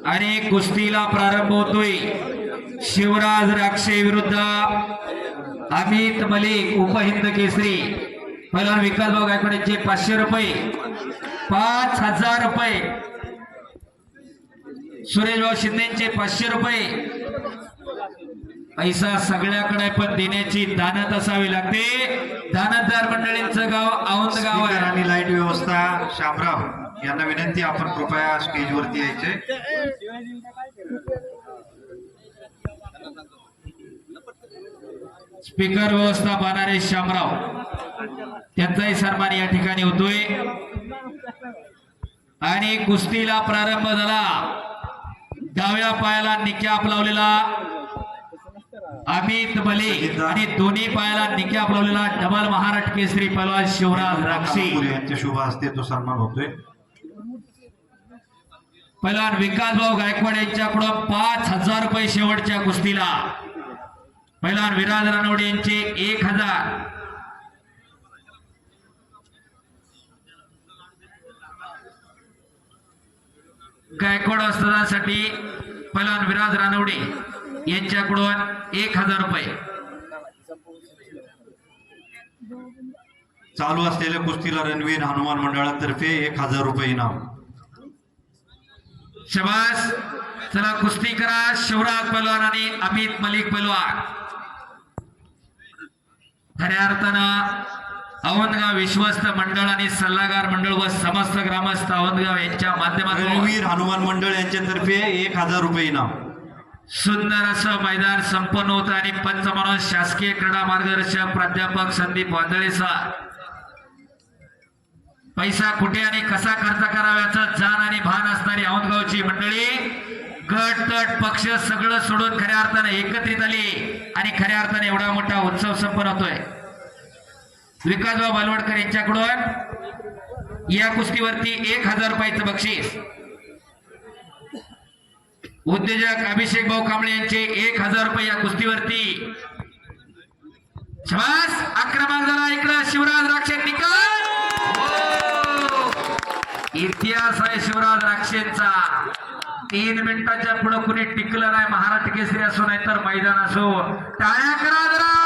आणि कुस्तीला प्रारंभ होतोय। शिवराज राक्षे विरुद्ध अमित मलिक उपहिंद केसरी। पहिला विकासभाऊ गायकवाड यांचे 500 रुपये, 5000 रुपये। सुरेशभाऊ शिंदेचे 500 रुपये। पैसा सगळ्याकडे पण देण्याची दानत असावी लागते। दानतदार मंडळींचं गाव औंध गाव आहे। आणि लाईट व्यवस्था शामराव यांना विनंती, आपण कृपया स्टेज वरती यायचे। स्पीकर व्यवस्था पाहणारे शामराव, त्यांचाही सन्मान या ठिकाणी होतोय। आणि कुस्तीला प्रारंभ झाला। डाव्या पायाला निक्याप लावलेला अमित मलिक आणि दोन्ही पायाला निक्याप लावलेला डबल महाराष्ट्र केसरी पहलवान शिवराज राक्षे यांच्या शुभ हस्ते तो सन्मान होतोय। पहलवान विकासभाऊ गायकवाड यांच्याकडून 5000 रुपये शेवटच्या कुस्तीला। पहलवान विराज रानवडे यांचे 1000। गायकवाड वस्तादांसाठी पहलवान विराज रानवडे यांच्याकडून 1000 रुपये। चालू असलेल्या कुस्तीला रणवीर हनुमान मंडळातर्फे 1000 रुपये इनाम। शबास, चला कुस्ती करा। शिवराज पहलवान आणि अमित मलिक पहलवान। खऱ्या अर्थानं औंधगाव विश्वस्त मंडळ आणि सल्लागार मंडळ व समस्त ग्रामस्थ औंधगाव यांच्या माध्यमातून रणवीर हनुमान मंडळ यांच्यातर्फे 1000 रुपये इनाम। सुंदर असं मैदान संपन्न होत आणि पंच म्हणून शासकीय क्रीडा मार्गदर्शक प्राध्यापक संदीप वांदळे सर। पैसा कुठे आणि कसा खर्च कराव्याचा जाण आणि भान असणारी औंधगावची मंडळी, गट तट पक्ष सगळं सोडून खऱ्या अर्थाने एकत्रित आली आणि खऱ्या अर्थाने एवढा मोठा उत्सव संपन्न होतोय। विकासभाऊ बालवडकर यांच्याकडून या कुस्तीवरती 1000 रुपयाचं बक्षीस। उद्योजक अभिषेक भाऊ कांबळे यांचे 1000 रुपये या कुस्तीवरती। शबास, आक्रमक झाला इकडं शिवराज राक्षे निकाल। इतिहास आहे शिवराज राक्षेंचा। 3 मिनिटाच्या पुढे कुणी टिकलं नाही। महाराष्ट्र केसरी असो नाहीतर मैदान असो। टाळ्या करा जरा।